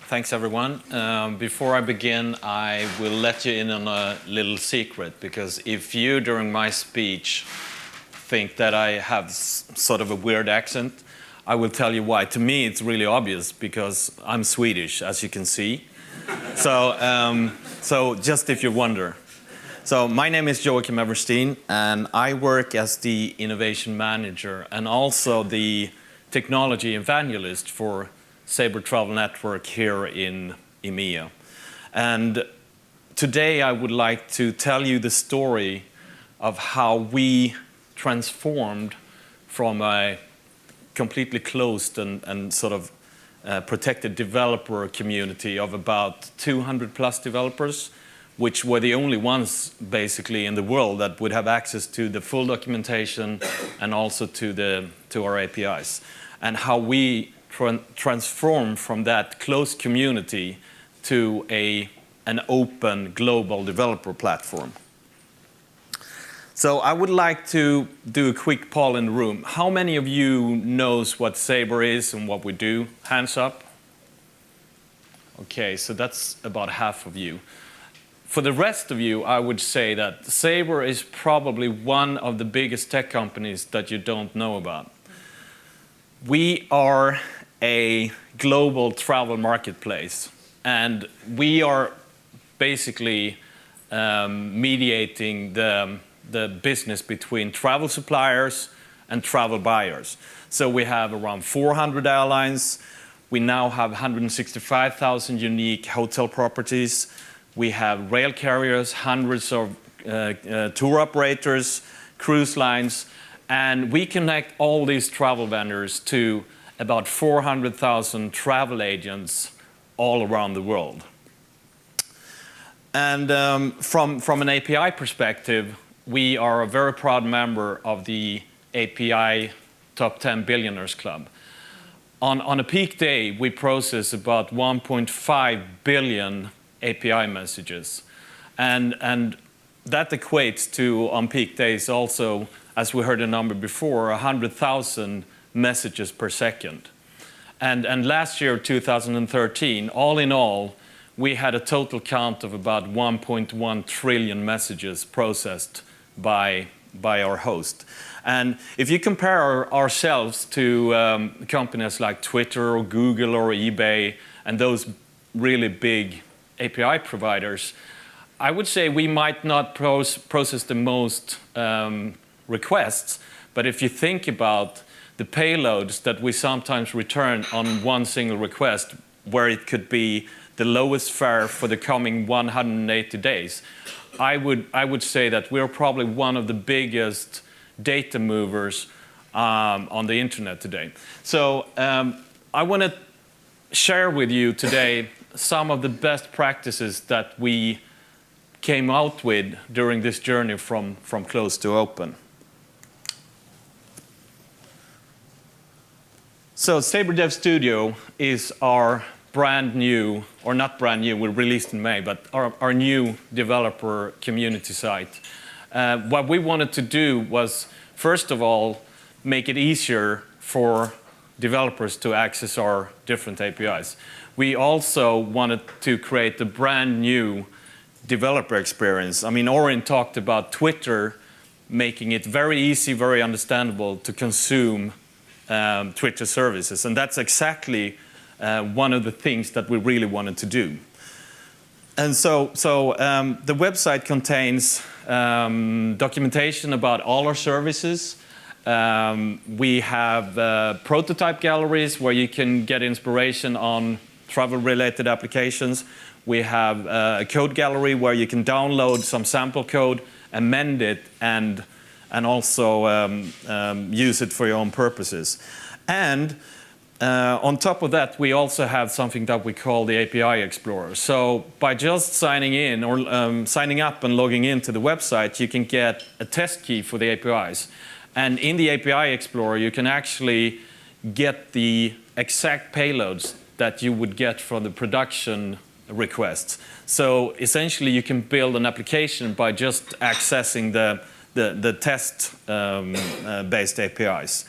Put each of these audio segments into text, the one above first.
Thanks, everyone. Before I begin, I will let you in on a little secret, because if you, during my speech, think that I have sort of a weird accent, I will tell you why. To me, it's really obvious, because I'm Swedish, as you can see. So just if you wonder. So my name is Joachim Everstein, and I work as the innovation manager and also the technology evangelist for Sabre Travel Network here in EMEA. And today I would like to tell you the story of how we transformed from a completely closed and sort of protected developer community of about 200 plus developers, which were the only ones basically in the world that would have access to the full documentation and also to our APIs, and how we transform from that closed community to an open global developer platform. So I would like to do a quick poll in the room. How many of you knows what Sabre is and what we do? Hands up. Okay, so that's about half of you. For the rest of you, I would say that Sabre is probably one of the biggest tech companies that you don't know about. We are a global travel marketplace, and we are basically mediating the business between travel suppliers and travel buyers. So we have around 400 airlines. We now have 165,000 unique hotel properties. We have rail carriers, hundreds of tour operators, cruise lines, and we connect all these travel vendors to about 400,000 travel agents all around the world. And from an API perspective, we are a very proud member of the API Top 10 Billionaires Club. On a peak day, we process about 1.5 billion API messages. And that equates to, on peak days also, as we heard a number before, 100,000 messages per second. And last year, 2013, all in all, we had a total count of about 1.1 trillion messages processed by our host. And if you compare ourselves to companies like Twitter or Google or eBay and those really big API providers, I would say we might not process the most requests, but if you think about the payloads that we sometimes return on one single request, where it could be the lowest fare for the coming 180 days, I would say that we're probably one of the biggest data movers on the internet today. So I want to share with you today some of the best practices that we came out with during this journey from closed to open. So Sabre Dev Studio is our brand new, or not brand new, we released in May, but our new developer community site. What we wanted to do was, first of all, make it easier for developers to access our different APIs. We also wanted to create a brand new developer experience. I mean, Orin talked about Twitter making it very easy, very understandable to consume Twitter services, and that's exactly one of the things that we really wanted to do. And so the website contains documentation about all our services. We have prototype galleries where you can get inspiration on travel-related applications. We have a code gallery where you can download some sample code, amend it, and also use it for your own purposes. And on top of that, we also have something that we call the API Explorer. So by just signing in or signing up and logging into the website, you can get a test key for the APIs. And in the API Explorer, you can actually get the exact payloads that you would get from the production requests. So essentially, you can build an application by just accessing the test-based APIs.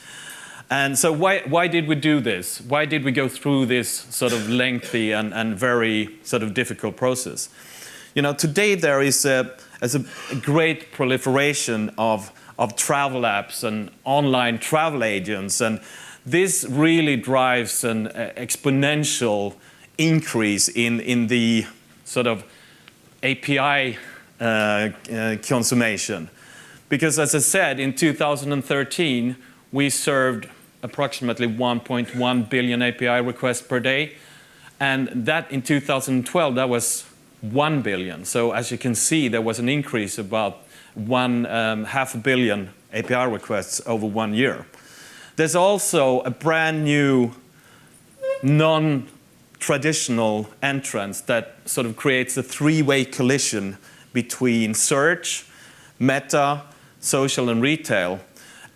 And so why did we do this? Why did we go through this sort of lengthy and very sort of difficult process? You know, today there is a great proliferation of travel apps and online travel agents, and this really drives an exponential increase in the sort of API consummation. Because as I said, in 2013, we served approximately 1.1 billion API requests per day. And that in 2012, that was 1 billion. So as you can see, there was an increase about half a billion API requests over 1 year. There's also a brand new non-traditional entrance that sort of creates a three-way collision between search, meta, social, and retail.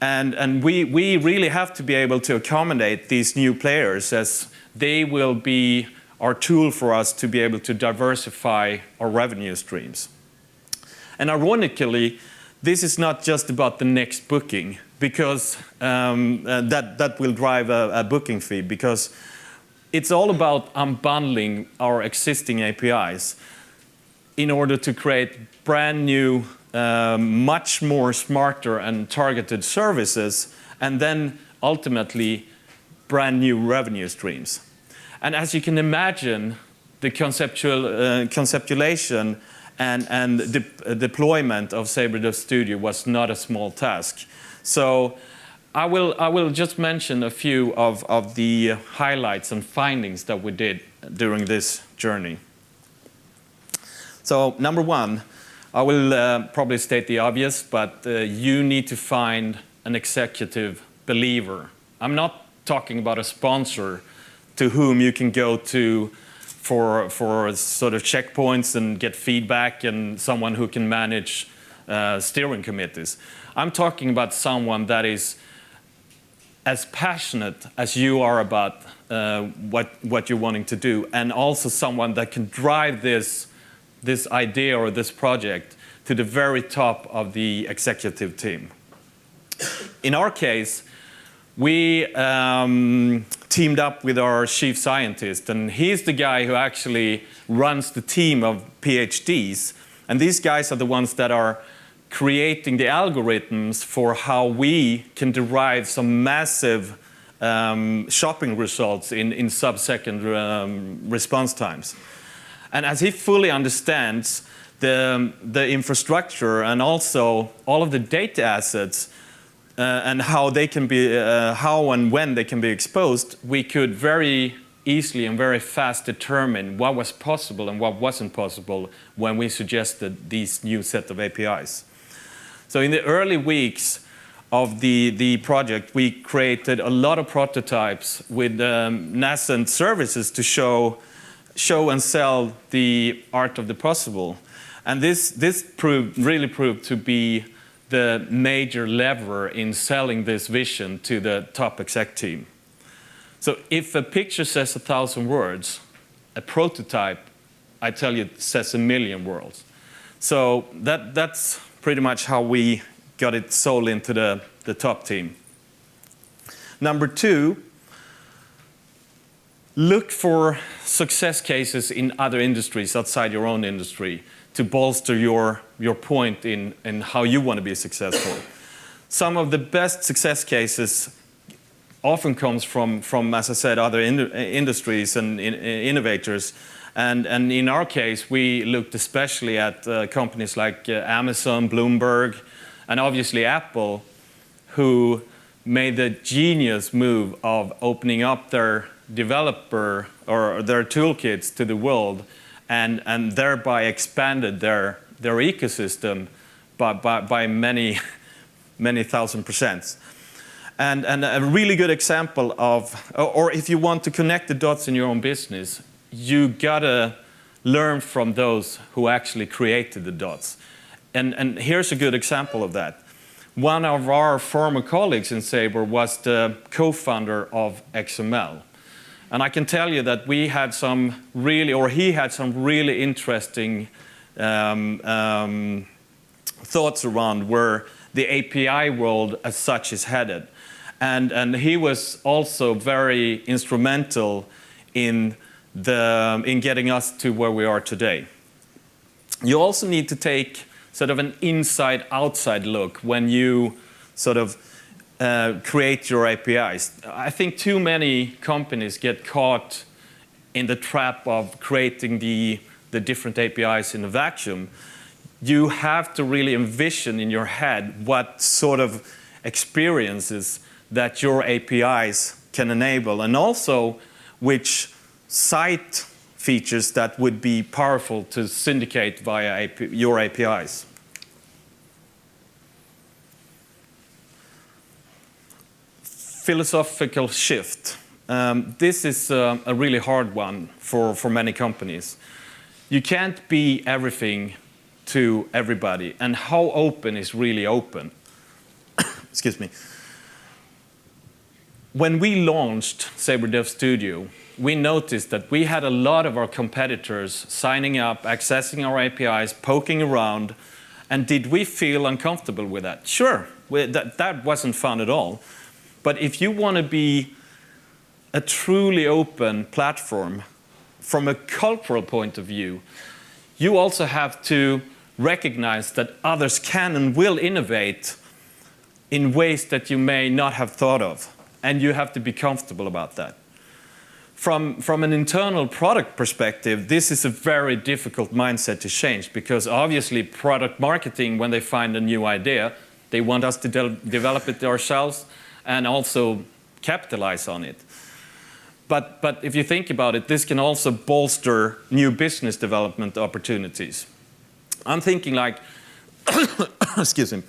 And we really have to be able to accommodate these new players, as they will be our tool for us to be able to diversify our revenue streams. And ironically, this is not just about the next booking, because that will drive a booking fee, because it's all about unbundling our existing APIs in order to create brand new, much more smarter and targeted services, and then ultimately brand new revenue streams. And as you can imagine, the conceptualization and deployment of Sabre Dev Studio was not a small task. So I will just mention a few of the highlights and findings that we did during this journey. So number one, I will probably state the obvious, but you need to find an executive believer. I'm not talking about a sponsor to whom you can go to for sort of checkpoints and get feedback, and someone who can manage steering committees. I'm talking about someone that is as passionate as you are about what you're wanting to do, and also someone that can drive this idea or this project to the very top of the executive team. In our case, we teamed up with our chief scientist, and he's the guy who actually runs the team of PhDs. And these guys are the ones that are creating the algorithms for how we can derive some massive shopping results in sub-second response times. And as he fully understands the infrastructure and also all of the data assets and how they can be, how and when they can be exposed, we could very easily and very fast determine what was possible and what wasn't possible when we suggested these new set of APIs. So in the early weeks of the project, we created a lot of prototypes with nascent services to show and sell the art of the possible. And this really proved to be the major lever in selling this vision to the top exec team. So if a picture says 1,000 words, a prototype, I tell you, says 1,000,000 words. So that's pretty much how we got it sold into the top team. Number two, look for success cases in other industries outside your own industry to bolster your point in how you want to be successful. Some of the best success cases often comes from as I said, other industries and innovators. And in our case, we looked especially at companies like Amazon, Bloomberg, and obviously Apple, who made the genius move of opening up their developer or their toolkits to the world, and thereby expanded their ecosystem by many thousand %. And a really good example of, or if you want to connect the dots in your own business, you gotta learn from those who actually created the dots. And here's a good example of that. One of our former colleagues in Sabre was the co-founder of XML. And I can tell you that he had some really interesting thoughts around where the API world as such is headed. And he was also very instrumental in getting us to where we are today. You also need to take sort of an inside-outside look when you sort of create your APIs. I think too many companies get caught in the trap of creating the different APIs in a vacuum. You have to really envision in your head what sort of experiences that your APIs can enable, and also which site features that would be powerful to syndicate via your APIs. Philosophical shift. This is a really hard one for many companies. You can't be everything to everybody, and how open is really open. Excuse me. When we launched Sabre Dev Studio, we noticed that we had a lot of our competitors signing up, accessing our APIs, poking around, and did we feel uncomfortable with that? Sure, that wasn't fun at all. But if you want to be a truly open platform from a cultural point of view, you also have to recognize that others can and will innovate in ways that you may not have thought of, and you have to be comfortable about that. From an internal product perspective, this is a very difficult mindset to change, because obviously product marketing, when they find a new idea, they want us to develop it ourselves and also capitalize on it. But if you think about it, this can also bolster new business development opportunities. I'm thinking like, excuse me,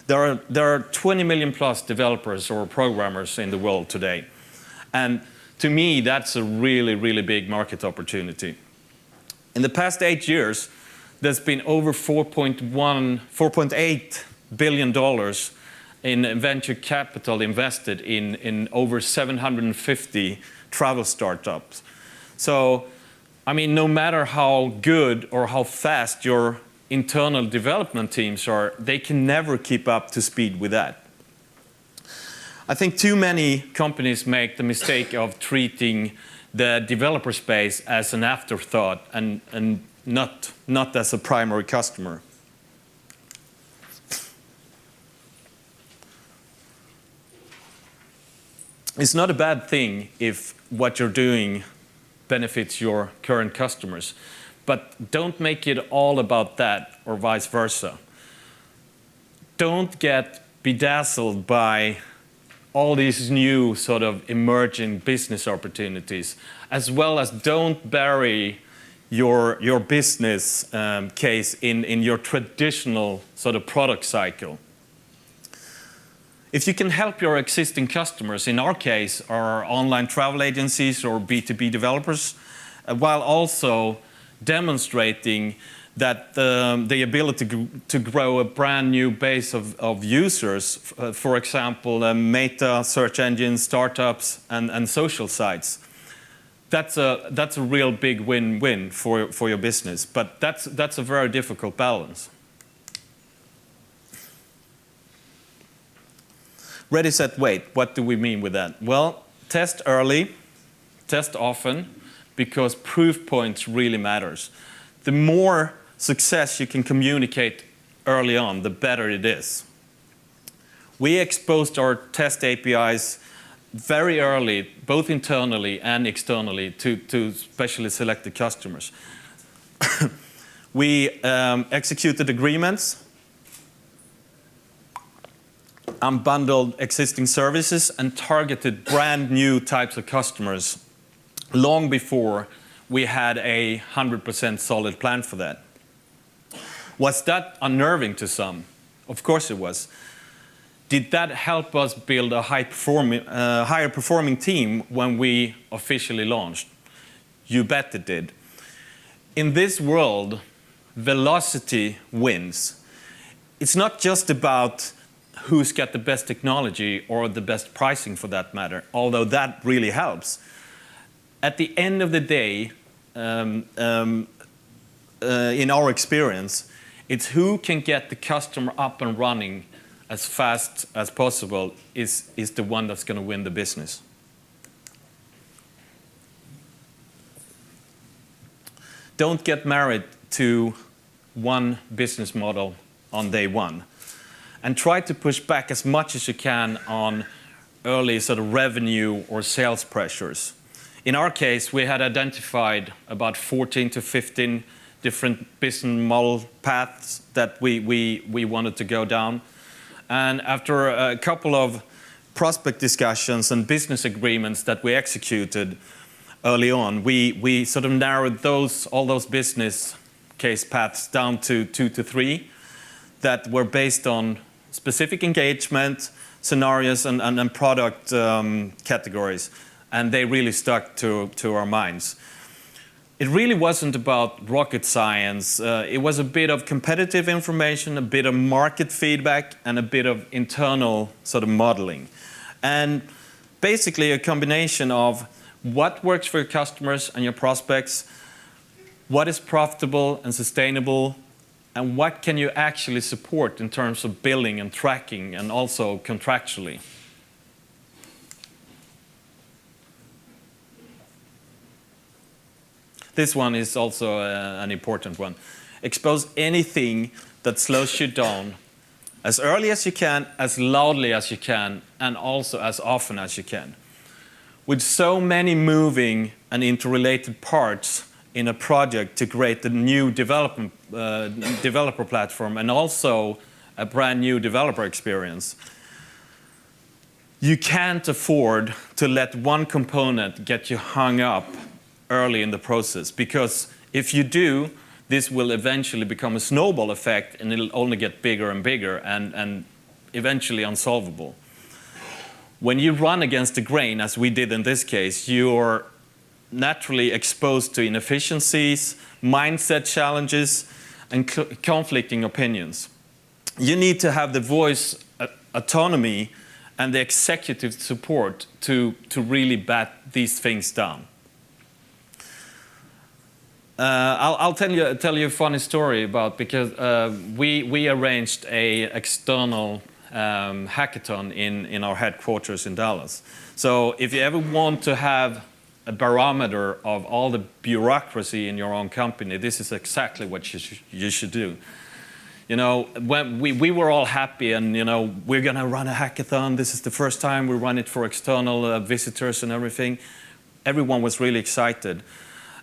there are 20 million plus developers or programmers in the world today. And to me, that's a really, really big market opportunity. In the past 8 years, there's been over $4.8 billion in venture capital invested in over 750 travel startups. So, I mean, no matter how good or how fast your internal development teams are, they can never keep up to speed with that. I think too many companies make the mistake of treating the developer space as an afterthought and not as a primary customer. It's not a bad thing if what you're doing benefits your current customers, but don't make it all about that or vice versa. Don't get bedazzled by all these new sort of emerging business opportunities, as well as don't bury your business case in your traditional sort of product cycle. If you can help your existing customers, in our case, our online travel agencies or B2B developers, while also demonstrating that the ability to grow a brand new base of users, for example, meta, search engines, startups, and social sites, that's a real big win-win for your business. But that's a very difficult balance. Ready, set, wait. What do we mean with that? Well, test early, test often, because proof points really matters. The more success you can communicate early on, the better it is. We exposed our test APIs very early, both internally and externally, to specially selected customers. We executed agreements, unbundled existing services, and targeted brand new types of customers long before we had a 100% solid plan for that. Was that unnerving to some? Of course it was. Did that help us build a higher performing team when we officially launched? You bet it did. In this world, velocity wins. It's not just about who's got the best technology or the best pricing for that matter, although that really helps. At the end of the day, in our experience, it's who can get the customer up and running as fast as possible is the one that's going to win the business. Don't get married to one business model on day one, and try to push back as much as you can on early sort of revenue or sales pressures. In our case, we had identified about 14 to 15 different business model paths that we wanted to go down. And after a couple of prospect discussions and business agreements that we executed early on, we sort of narrowed all those business case paths down to 2 to 3 that were based on specific engagement, scenarios, and product categories. And they really stuck to our minds. It really wasn't about rocket science. It was a bit of competitive information, a bit of market feedback, and a bit of internal sort of modeling. And basically a combination of what works for your customers and your prospects, what is profitable and sustainable, and what can you actually support in terms of billing and tracking and also contractually. This one is also an important one. Expose anything that slows you down as early as you can, as loudly as you can, and also as often as you can. With so many moving and interrelated parts in a project to create a new developer platform and also a brand new developer experience, you can't afford to let one component get you hung up early in the process, because if you do, this will eventually become a snowball effect and it'll only get bigger and bigger and eventually unsolvable. When you run against the grain, as we did in this case, you're naturally exposed to inefficiencies, mindset challenges, and conflicting opinions. You need to have the voice autonomy and the executive support to really bat these things down. I'll tell you a funny story about, because we arranged a external hackathon in our headquarters in Dallas. So if you ever want to have a barometer of all the bureaucracy in your own company, this is exactly what you should do. You know, when we were all happy and, you know, we're going to run a hackathon. This is the first time we run it for external visitors and everything. Everyone was really excited.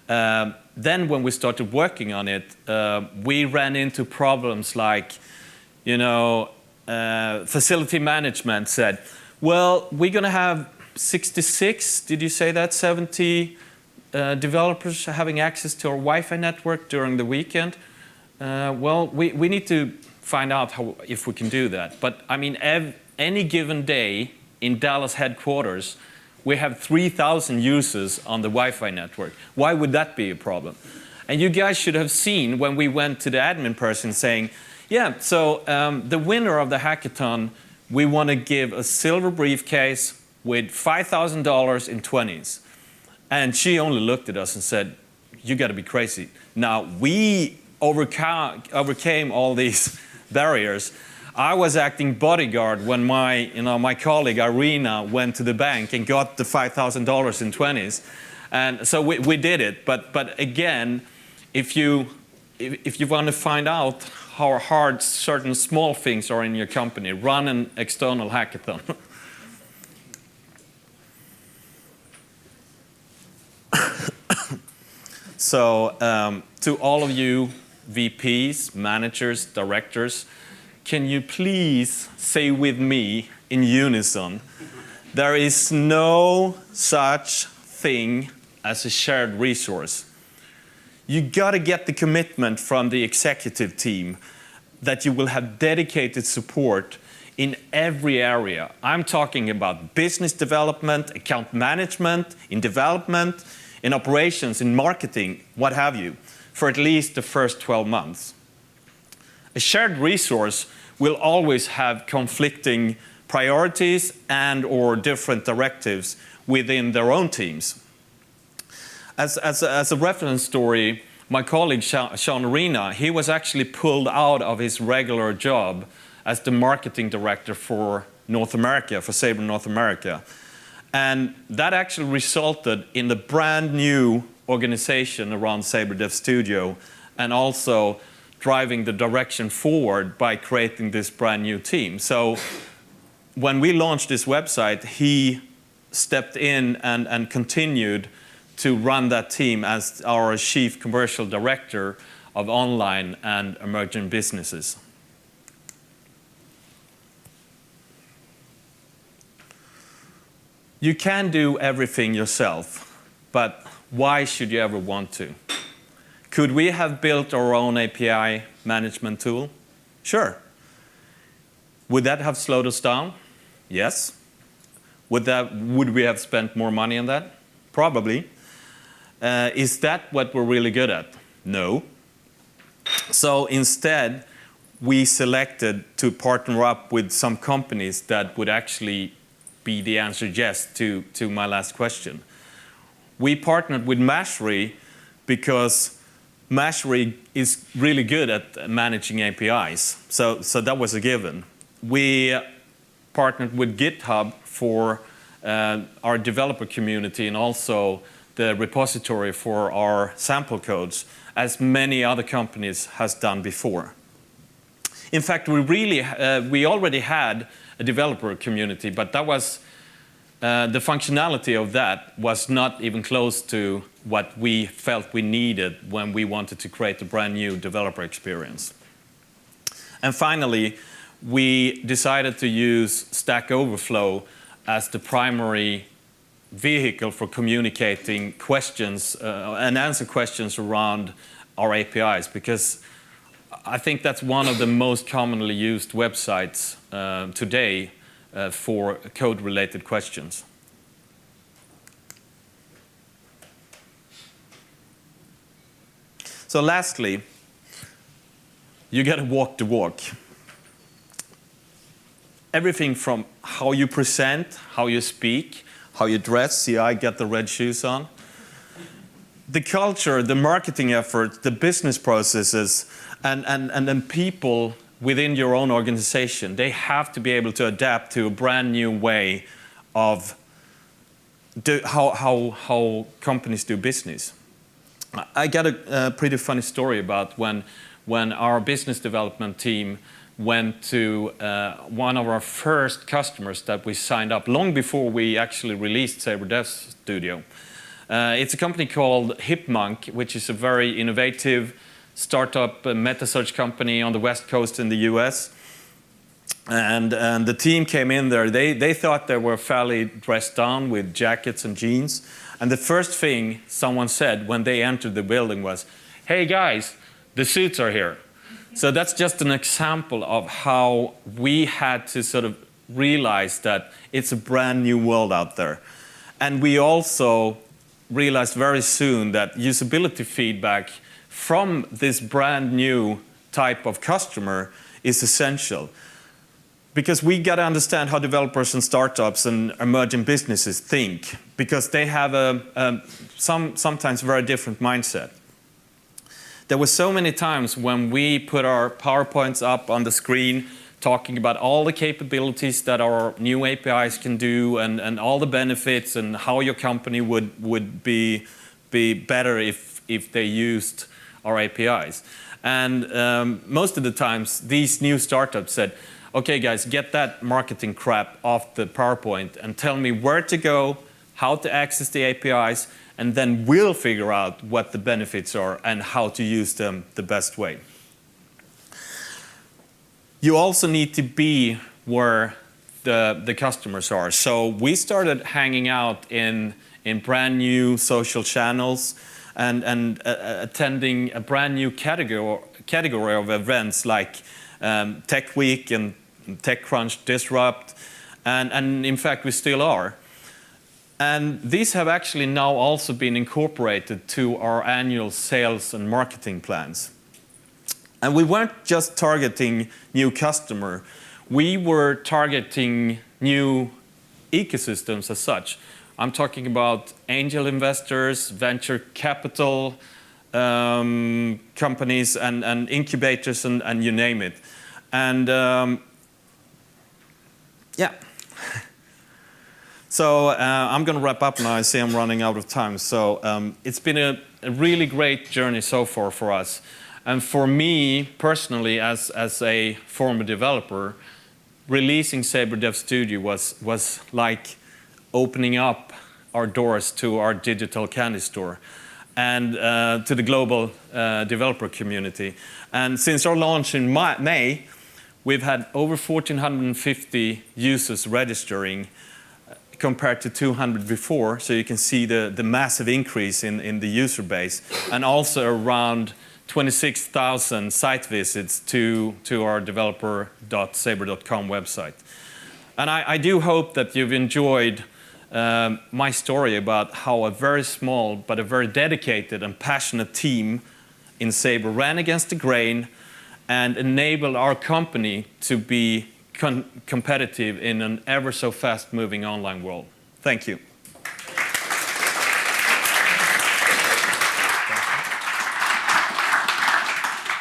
Then when we started working on it, we ran into problems like, you know, facility management said, well, we're going to have 66, did you say that, 70 developers having access to our Wi-Fi network during the weekend. Well, we need to find out if we can do that. But I mean, any given day in Dallas headquarters, we have 3,000 users on the Wi-Fi network. Why would that be a problem? And you guys should have seen when we went to the admin person saying, yeah, so the winner of the hackathon, we want to give a silver briefcase with $5,000 in 20s. And she only looked at us and said, you got to be crazy. Now, we overcame all these barriers. I was acting bodyguard when my colleague Irina went to the bank and got the $5,000 in 20s, and so we did it. But again, if you want to find out how hard certain small things are in your company, run an external hackathon. So to all of you VPs, managers, directors, can you please say with me in unison, there is no such thing as a shared resource. You got to get the commitment from the executive team that you will have dedicated support in every area. I'm talking about business development, account management, in development, in operations, in marketing, what have you, for at least the first 12 months. A shared resource will always have conflicting priorities and/or different directives within their own teams. As a reference story, my colleague Sean Arena, he was actually pulled out of his regular job as the marketing director for North America, for Sabre North America. And that actually resulted in the brand new organization around Sabre Dev Studio, and also driving the direction forward by creating this brand new team. So when we launched this website, he stepped in and continued to run that team as our Chief Commercial Director of Online and Emerging Businesses. You can do everything yourself, but why should you ever want to? Could we have built our own API management tool? Sure. Would that have slowed us down? Yes. Would we have spent more money on that? Probably. Is that what we're really good at? No. So instead, we selected to partner up with some companies that would actually be the answer yes to my last question. We partnered with Mashery because Mashery is really good at managing APIs. So that was a given. We partnered with GitHub for our developer community and also the repository for our sample codes, as many other companies has done before. In fact, we already had a developer community, but that was the functionality of that was not even close to what we felt we needed when we wanted to create a brand new developer experience. And finally, we decided to use Stack Overflow as the primary vehicle for communicating questions and answer questions around our APIs, because I think that's one of the most commonly used websites today for code-related questions. So lastly, you got to walk the walk. Everything from how you present, how you speak, how you dress. See, I got the red shoes on. The culture, the marketing effort, the business processes, and then people within your own organization, they have to be able to adapt to a brand new way of how companies do business. I got a pretty funny story about when our business development team went to one of our first customers that we signed up long before we actually released Sabre Dev Studio. It's a company called Hipmunk, which is a very innovative startup meta search company on the West Coast in the US. And the team came in there. They thought they were fairly dressed down with jackets and jeans. And the first thing someone said when they entered the building was, "Hey guys, the suits are here." So that's just an example of how we had to sort of realize that it's a brand new world out there. And we also realized very soon that usability feedback from this brand new type of customer is essential. Because we got to understand how developers and startups and emerging businesses think, because they have a sometimes very different mindset. There were so many times when we put our PowerPoints up on the screen talking about all the capabilities that our new APIs can do and all the benefits and how your company would be better if they used our APIs. And most of the times, these new startups said, "Okay, guys, get that marketing crap off the PowerPoint and tell me where to go, how to access the APIs, and then we'll figure out what the benefits are and how to use them the best way." You also need to be where the customers are. So we started hanging out in brand new social channels and attending a brand new category of events like Tech Week and TechCrunch Disrupt, and in fact we still are. And these have actually now also been incorporated to our annual sales and marketing plans. And we weren't just targeting new customer, we were targeting new ecosystems as such. I'm talking about angel investors, venture capital companies, and incubators, and you name it. And Yeah. So I'm going to wrap up now. I see I'm running out of time. So it's been a really great journey so far for us. And for me, personally, as a former developer, releasing Sabre Dev Studio was like opening up our doors to our digital candy store and to the global developer community. And since our launch in May, we've had over 1,450 users registering compared to 200 before, so you can see the massive increase in the user base, and also around 26,000 site visits to our developer.sabre.com website. And I do hope that you've enjoyed my story about how a very small but a very dedicated and passionate team in Sabre ran against the grain and enabled our company to be competitive in an ever so fast moving online world. Thank you.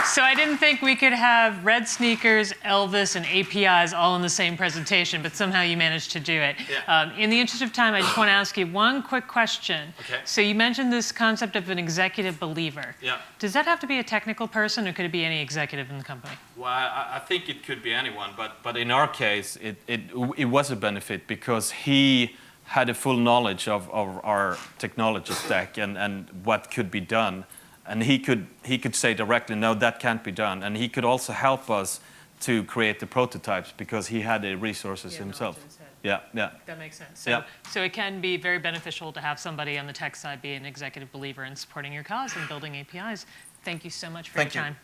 So I didn't think we could have red sneakers, Elvis, and APIs all in the same presentation, but somehow you managed to do it. Yeah. In the interest of time, I just want to ask you one quick question. Okay. So you mentioned this concept of an executive believer. Yeah. Does that have to be a technical person, or could it be any executive in the company? Well, I think it could be anyone, but in our case, it was a benefit because he had a full knowledge of our technology stack and what could be done. And he could say directly, no, that can't be done. And he could also help us to create the prototypes because he had the resources himself. Yeah. That makes sense. Yeah. So it can be very beneficial to have somebody on the tech side be an executive believer in supporting your cause and building APIs. Thank you so much for your time.